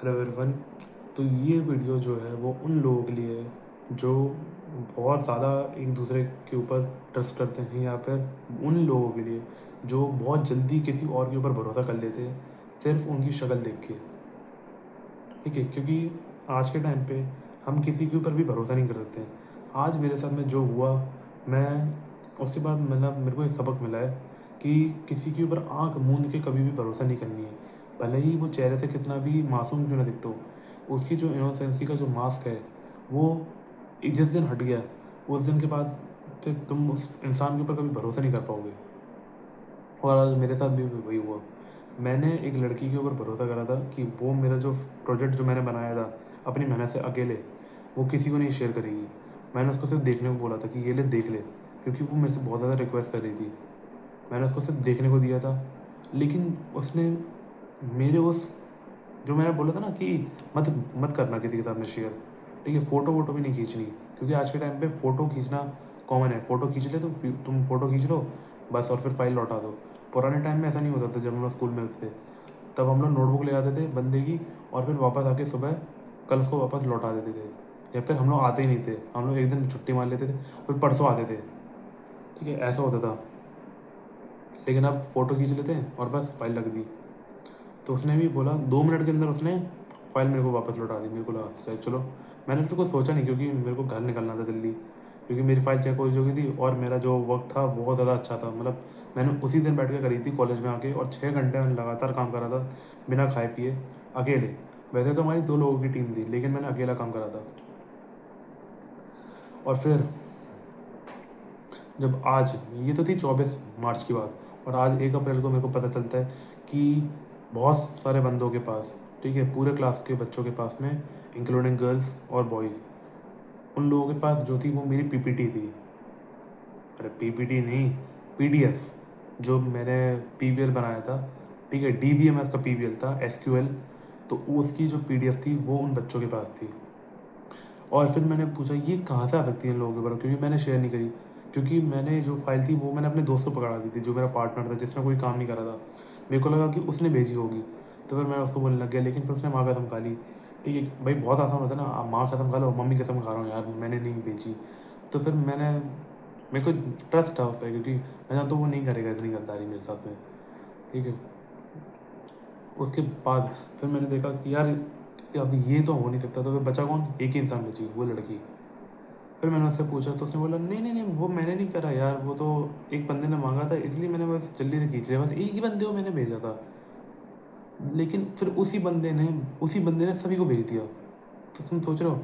Hello everyone. तो ये video जो है वो उन लोगों के लिए है जो बहुत ज़्यादा एक दूसरे के ऊपर ट्रस्ट करते हैं, या फिर उन लोगों के लिए जो बहुत जल्दी किसी और के ऊपर भरोसा कर लेते हैं सिर्फ उनकी शक्ल देख के। ठीक है, क्योंकि आज के टाइम पे हम किसी के ऊपर भी भरोसा नहीं कर सकते। आज मेरे साथ में जो हुआ, मैं उसके बाद मतलब मेरे को एक सबक मिला है कि किसी के ऊपर आंख मूंद के कभी भी भरोसा नहीं करनी है, भले ही वो चेहरे से कितना भी मासूम क्यों ना दिखता हो। उसकी जो इनोसेंसी का जो मास्क है वो जिस दिन हट गया, उस दिन के बाद फिर तुम उस इंसान के ऊपर कभी भरोसा नहीं कर पाओगे। और आज मेरे साथ भी वही हुआ। मैंने एक लड़की के ऊपर भरोसा करा था कि वो मेरा जो प्रोजेक्ट जो मैंने बनाया था अपनी मेहनत से अकेले, वो किसी को नहीं शेयर करेगी। मैंने उसको सिर्फ देखने को बोला था कि ये ले देख ले, क्योंकि वो मेरे से बहुत ज़्यादा रिक्वेस्ट कर रही थी। मैंने उसको सिर्फ देखने को दिया था, लेकिन उसने मेरे उस जो मैंने बोला था ना कि मत मत करना किसी के साथ में शेयर। ठीक है, फ़ोटो वोटो भी नहीं खींचनी, क्योंकि आज के टाइम पे फ़ोटो खींचना कॉमन है। फ़ोटो खींच ले तो तुम फ़ोटो खींच लो बस, और फिर फाइल लौटा दो। पुराने टाइम में ऐसा नहीं होता था। जब हम लोग स्कूल में थे तब हम लोग नोटबुक ले आते थे बंदे की, और फिर वापस आके सुबह कल उसको वापस लौटा देते थे, या फिर हम लोग आते ही नहीं थे। हम लोग एक दिन छुट्टी मार लेते थे, फिर परसों आते थे। ठीक है, ऐसा होता था। लेकिन अब फ़ोटो खींच लेते हैं और बस फाइल लग दी। तो उसने भी बोला 2 मिनट के अंदर उसने फाइल मेरे को वापस लौटा दी। मेरे को लगा शायद चलो, मैंने तो कुछ सोचा नहीं, क्योंकि मेरे को घर निकलना था जल्दी, क्योंकि मेरी फाइल चेक हो चुकी थी और मेरा जो वक्त था बहुत ज़्यादा अच्छा था। मतलब मैंने उसी दिन बैठ के करी थी कॉलेज में आके, और 6 घंटे मैंने लगातार काम करा था बिना खाए पिए, अकेले। वैसे तो हमारी 2 लोगों की टीम थी, लेकिन मैंने अकेला काम करा था। और फिर जब आज, ये तो थी 24 मार्च की बात, और आज 1 अप्रैल को मेरे को पता चलता है कि बहुत सारे बंदों के पास, ठीक है, पूरे क्लास के बच्चों के पास में, इंक्लूडिंग गर्ल्स और बॉयज़, उन लोगों के पास जो थी वो मेरी पीपीटी थी। अरे पीपीटी नहीं, पीडीएफ, जो मैंने पीवीएल बनाया था। ठीक है, डीबीएमएस का पीवीएल था, एसक्यूएल। तो उसकी जो पीडीएफ थी वो उन बच्चों के पास थी। और फिर मैंने पूछा ये कहाँ से आ सकती है इन लोगों के पास, क्योंकि मैंने शेयर नहीं करी। क्योंकि मैंने जो फाइल थी वो मैंने अपने दोस्त को पकड़ा दी थी, जो मेरा पार्टनर था, जिसने कोई काम नहीं करा था। मेरे को लगा कि उसने भेजी होगी, तो फिर मैं उसको बोलने लग गया, लेकिन फिर उसने माँ कसम खा ली। ठीक है भाई, बहुत आसान होता है ना, आप माँ कसम खा लो, मम्मी कसम खा रहा हूँ यार मैंने नहीं भेजी। तो फिर मेरे को ट्रस्ट था उस पर, क्योंकि मैं जानता हूँ वो नहीं करेगा इतनी गद्दारी मेरे साथ में। ठीक है, उसके बाद फिर मैंने देखा कि यार अब ये तो हो नहीं सकता, तो फिर बचा कौन, एक ही इंसान बची, वो लड़की। फिर मैंने उससे पूछा तो उसने बोला नहीं नहीं नहीं, वो मैंने नहीं करा यार, वो तो एक बंदे ने मांगा था, इसलिए मैंने बस जल्दी से खींच लिया, बस एक ही बंदे को मैंने भेजा था। लेकिन फिर उसी बंदे ने सभी को भेज दिया। तो तुम सोच रहे हो,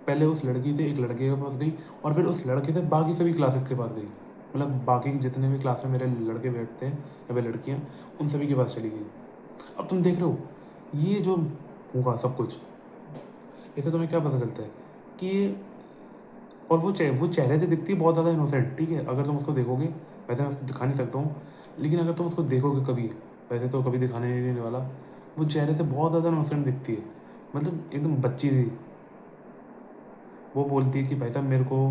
पहले उस लड़की से एक लड़के के पास गई, और फिर उस लड़के से बाकी सभी क्लासेस के पास गई। मतलब बाकी जितने भी क्लास में मेरे लड़के बैठते हैं या फिर लड़कियाँ, उन सभी के पास चली गई। अब तुम देख रहे हो ये जो होगा सब कुछ, इससे तुम्हें क्या पता चलता है कि, और वो चेहरे से दिखती है बहुत ज़्यादा इनोसेंट। ठीक है, अगर तुम उसको देखोगे, वैसे मैं उसको दिखा नहीं सकता हूँ, लेकिन अगर तुम उसको देखोगे कभी, वैसे तो कभी दिखाने नहीं देने वाला, वो चेहरे से बहुत ज़्यादा इनोसेंट दिखती है, मतलब एकदम बच्ची सी। वो बोलती है कि भाई साहब मेरे को,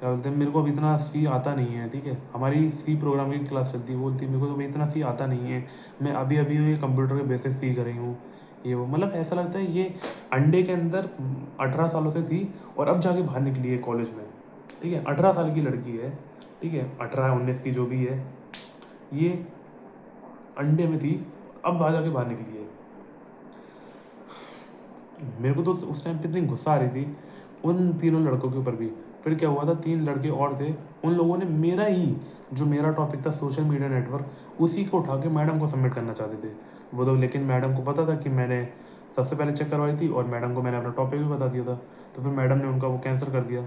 क्या बोलते हैं, मेरे को अब इतना सी आता नहीं है। ठीक है, हमारी सी प्रोग्रामिंग की क्लास चलती है, वो बोलती है मेरे को तो अभी इतना सी आता नहीं है, मैं अभी अभी ये कंप्यूटर के बेसिक सीख रही हूँ। ये वो, मतलब ऐसा लगता है ये अंडे के अंदर 18 सालों से थी और अब जाके बाहर निकली है कॉलेज में। ठीक है, 18 साल की लड़की है। ठीक है, 18 19 की जो भी है, ये अंडे में थी, अब बाहर जाके बाहर निकली है। मेरे को तो उस टाइम पे इतनी गुस्सा आ रही थी उन तीनों लड़कों के ऊपर भी। फिर क्या हुआ था, 3 लड़के और थे, उन लोगों ने मेरा ही, जो मेरा टॉपिक था सोशल मीडिया नेटवर्क, उसी को उठा के मैडम को सबमिट करना चाहते थे वो तो। लेकिन मैडम को पता था कि मैंने सबसे पहले चेक करवाई थी, और मैडम को मैंने अपना टॉपिक भी बता दिया था। तो फिर मैडम ने उनका वो कैंसिल कर दिया।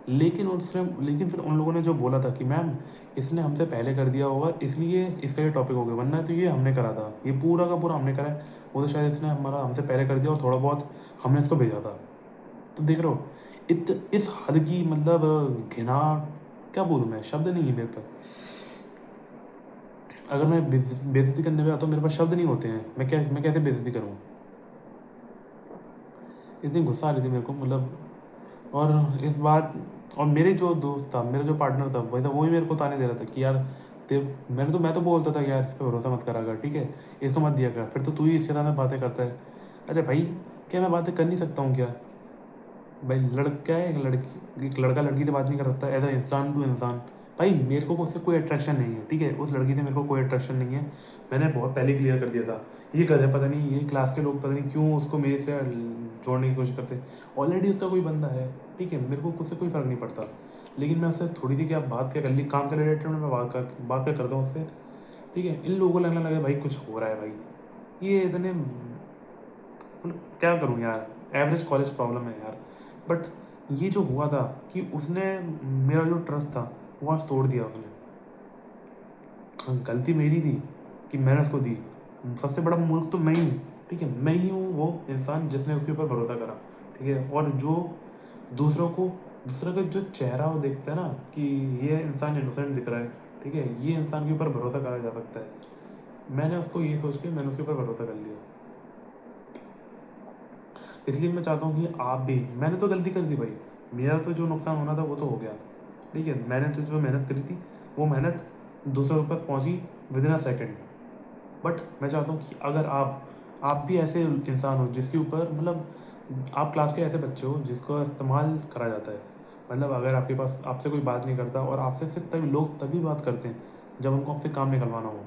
लेकिन फिर उन लोगों ने जो बोला था कि मैम इसने हमसे पहले कर दिया होगा, इसलिए इसका ये टॉपिक हो गया, वरना तो ये हमने करा था, ये पूरा का पूरा हमने करा है। वो तो शायद इसने हमारा हमसे पहले कर दिया और थोड़ा बहुत हमने इसको भेजा था। तो देख रहे हो इस हद की, मतलब घिना, क्या बोलूँ मैं, शब्द नहीं है मेरे पास। अगर मैं बेइज्जती करने पे आता हूँ, मेरे पास शब्द नहीं होते हैं, मैं कैसे बेइज्जती करूँ। इतनी गुस्सा आ रही थी मेरे को, मतलब। और इस बात, और मेरे जो दोस्त था, मेरा जो पार्टनर था, वही था, वही मेरे को ताने दे रहा था कि यार मैं तो बोलता था कि यार इस पर भरोसा मत करा कर, ठीक है, इसको मत दिया कर, फिर तो तू ही इसके साथ में बातें करता है। अरे भाई, क्या मैं बातें कर नहीं सकता हूँ क्या? भाई लड़का है, एक लड़का लड़की से बात नहीं कर सकता एज अ इंसान टू इंसान? भाई मेरे को उससे कोई अट्रैक्शन नहीं है, ठीक है, उस लड़की से मेरे को कोई अट्रैक्शन नहीं है। मैंने बहुत पहले क्लियर कर दिया था। ये गधे पता नहीं, ये क्लास के लोग पता नहीं क्यों उसको मेरे से जोड़ने की कोशिश करते। ऑलरेडी उसका कोई बंदा है, ठीक है, मेरे को उससे कोई फ़र्क नहीं पड़ता। लेकिन मैं उससे थोड़ी सी क्या बात क्या कर ली, काम के रिलेटेड में मैं बात क्या करता हूँ उससे, ठीक है। इन लोगों को लगने लगा भाई कुछ हो रहा है भाई, ये इतने मतलब क्या करूँ यार, एवरेज कॉलेज प्रॉब्लम है यार। बट ये जो हुआ था कि उसने मेरा जो ट्रस्ट था वो आज तोड़ दिया उसने। हाँ, गलती मेरी थी कि मैंने उसको दी। सबसे बड़ा मूर्ख तो मैं ही हूँ, ठीक है, मैं ही हूँ वो इंसान जिसने उसके ऊपर भरोसा करा, ठीक है। और जो दूसरों को, दूसरे का जो चेहरा वो देखता है ना कि ये इंसान इनोसेंट दिख रहा है, ठीक है, ये इंसान के ऊपर भरोसा करा जा सकता है, मैंने उसको ये सोच के मैंने उसके ऊपर भरोसा कर लिया। इसलिए मैं चाहता हूँ कि आप भी, मैंने तो गलती कर दी भाई, मेरा तो जो नुकसान होना था वो तो हो गया, ठीक है। मैंने तो जो मेहनत करी थी वो मेहनत दूसरों के पास पहुँची with in a second. But मैं चाहता हूँ कि अगर आप भी ऐसे इंसान हो जिसके ऊपर मतलब आप क्लास के ऐसे बच्चे हो जिसको इस्तेमाल करा जाता है, मतलब अगर आपके पास आपसे कोई बात नहीं करता और आपसे सिर्फ तभी लोग तभी बात करते हैं जब उनको आपसे काम निकलवाना हो,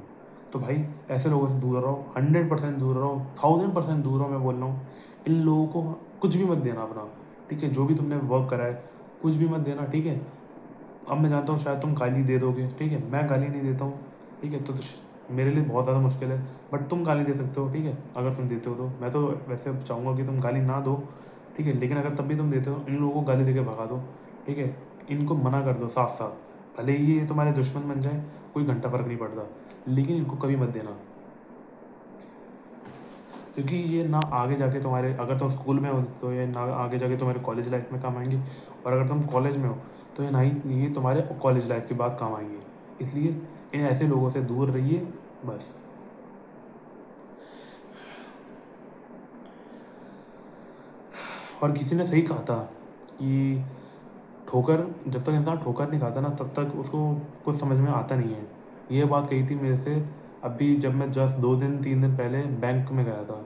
तो भाई ऐसे लोगों से दूर रहो, 100% दूर रहो, 1000% दूर रहो। मैं बोल रहा हूँ इन लोगों को कुछ भी मत देना अपना, ठीक है, जो भी तुमने वर्क करा है कुछ भी मत देना, ठीक है। अब मैं जानता हूँ शायद तुम गाली दे दोगे, ठीक है, मैं गाली नहीं देता हूँ, ठीक है, मेरे लिए बहुत ज़्यादा मुश्किल है। बट तुम गाली दे सकते हो, ठीक है, अगर तुम देते हो तो मैं तो वैसे चाहूँगा कि तुम गाली ना दो, ठीक है, लेकिन अगर तब भी तुम देते हो इन लोगों को गाली दे के भगा दो, ठीक है, इनको मना कर दो साफ साफ, भले ही ये तुम्हारे दुश्मन बन जाए, कोई घंटा फर्क नहीं पड़ता, लेकिन इनको कभी मत देना। क्योंकि ये ना आगे जाके तुम्हारे, अगर तुम स्कूल में हो तो ये ना आगे जाके तुम्हारे कॉलेज लाइफ में काम आएंगे, और अगर तुम कॉलेज में हो तो ये ना ही ये तुम्हारे कॉलेज लाइफ के बाद काम आएंगे। इसलिए इन ऐसे लोगों से दूर रहिए बस। और किसी ने सही कहा था कि ठोकर, जब तक इंसान ठोकर नहीं खाता ना तब तक उसको कुछ समझ में आता नहीं है। ये बात कही थी मेरे से अभी जब मैं जस्ट 2 दिन 3 दिन पहले बैंक में गया था।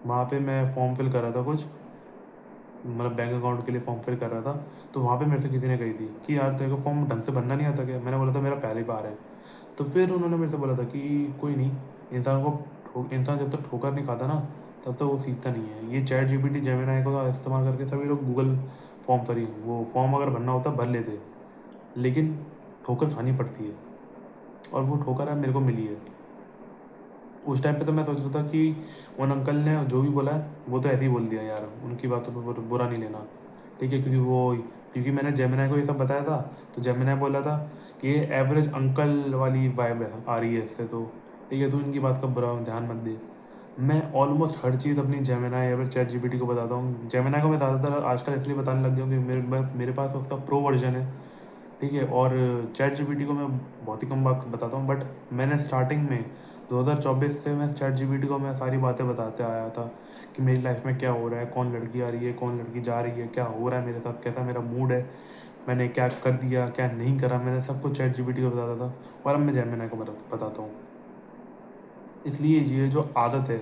वहाँ पे मैं फॉर्म फिल कर रहा था कुछ, मतलब बैंक अकाउंट के लिए फॉर्म फिल कर रहा था। तो वहाँ पे मेरे से किसी ने कही थी कि यार तेरे को फॉर्म ढंग से भरना नहीं आता क्या? मैंने बोला था मेरा पहली बार है। तो फिर उन्होंने मेरे से बोला था कि कोई नहीं, इंसान जब तक ठोकर नहीं खाता ना तब तक वो सीखता नहीं है। ये चैट जीपीटी जेमिनाई को इस्तेमाल करके सभी लोग गूगल फॉर्म, सॉरी वो फॉर्म अगर भरना होता भर लेते, लेकिन ठोकर खानी पड़ती है, और वो ठोकर है मेरे को मिली है। उस टाइम पे तो मैं सोच रहा था कि उन अंकल ने जो भी बोला है वो तो ऐसे ही बोल दिया यार, उनकी बातों पे बुरा नहीं लेना, ठीक है, क्योंकि मैंने जेमिनाई को ये सब बताया था। तो जेमिनाई बोला था कि ये एवरेज अंकल वाली वाइब है आ रही है इससे, तो ठीक है, तो इनकी बात का बुरा ध्यान मत दे। मैं ऑलमोस्ट हर चीज़ अपनी जेमिनाई या फिर चैट जीपीटी को बताता हूँ। जेमिनाई को मैं ज़्यादातर आजकल इसलिए बताने लग गया हूँ कि मेरे पास उसका प्रो वर्जन है, ठीक है, और चैट जीपीटी को मैं बहुत ही कम बात बताता हूँ। बट मैंने स्टार्टिंग में 2024 से मैं चैट जीपीटी को मैं सारी बातें बताते आया था कि मेरी लाइफ में क्या हो रहा है, कौन लड़की आ रही है, कौन लड़की जा रही है, क्या हो रहा है मेरे साथ, कैसा मेरा मूड है, मैंने क्या कर दिया क्या नहीं करा, मैंने सब कुछ चैट जीपीटी को बताता था। और अब मैं जेमिनी को बताता हूँ। इसलिए ये जो आदत है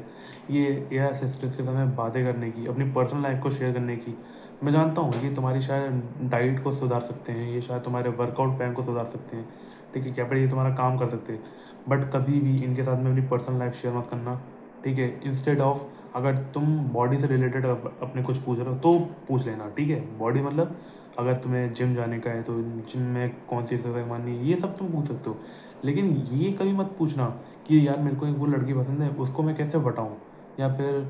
ये एआई असिस्टेंट के साथ बातें करने की, अपनी पर्सनल लाइफ को शेयर करने की, मैं जानता हूँ ये तुम्हारी शायद डाइट को सुधार सकते हैं, ये शायद तुम्हारे वर्कआउट प्लान को सुधार सकते हैं, ठीक है, क्या पता ये तुम्हारा काम कर सकते हैं। बट कभी भी इनके साथ में अपनी पर्सनल लाइफ शेयर मत करना, ठीक है। इंस्टेड ऑफ, अगर तुम बॉडी से रिलेटेड अपने कुछ पूछ रहे हो तो पूछ लेना, ठीक है, बॉडी मतलब अगर तुम्हें जिम जाने का है तो जिम में कौन सी एक्सरसाइज माननी है ये सब तुम पूछ सकते हो। लेकिन ये कभी मत पूछना कि यार मेरे को एक वो लड़की पसंद है उसको मैं कैसे बताऊँ, या फिर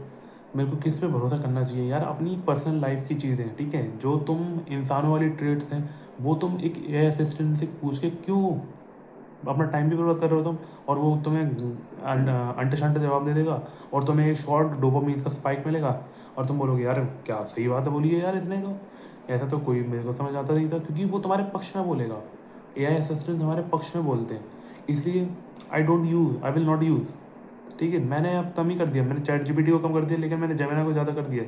मेरे को किस पे भरोसा करना चाहिए। यार अपनी पर्सनल लाइफ की चीज़ें, ठीक है, जो तुम इंसानों वाली ट्रेड्स हैं वो तुम एक एआई असिस्टेंट से पूछ के क्यों अपना टाइम भी बर्बाद कर रहे हो तुम, और वो तुम्हें अंटे शंटे जवाब दे देगा, और तुम्हें एक शॉर्ट डोपामीन का स्पाइक मिलेगा, और तुम बोलोगे यार क्या सही बात है बोली है यार इसने तो। ऐसा तो कोई मेरे को समझ आता नहीं था, क्योंकि वो तुम्हारे पक्ष में बोलेगा, एआई असिस्टेंट हमारे पक्ष में बोलते हैं। इसलिए आई विल नॉट यूज़, ठीक है। मैंने अब कम ही कर दिया, मैंने चैट जीपीटी को कम कर दिया, लेकिन मैंने जेमिनी को ज़्यादा कर दिया।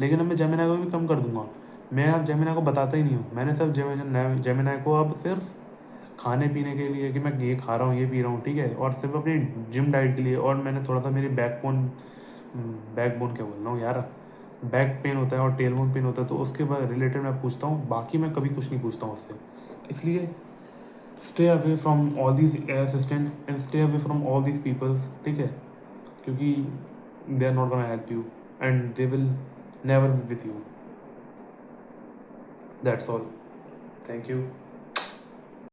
लेकिन अब मैं जेमिनी को भी कम कर दूंगा। मैं अब जेमिनी को बताता ही नहीं हूँ, मैंने सिर्फ जेमिनी को अब सिर्फ खाने पीने के लिए कि मैं ये खा रहा हूँ ये पी रहा हूँ, ठीक है, और सिर्फ अपनी जिम डाइट के लिए, और मैंने थोड़ा सा मेरी बैकबोन बैक बोन क्या बोल रहा हूँ यार, बैक पेन होता है और टेल बोन पेन होता है, तो उसके बाद रिलेटेड मैं पूछता हूँ, बाकी मैं कभी कुछ नहीं पूछता हूँ उससे। इसलिए stay away from all these assistants and stay away from all these peoples, ठीक है, क्योंकि they are not gonna help you and they will never be with you. That's all, thank you.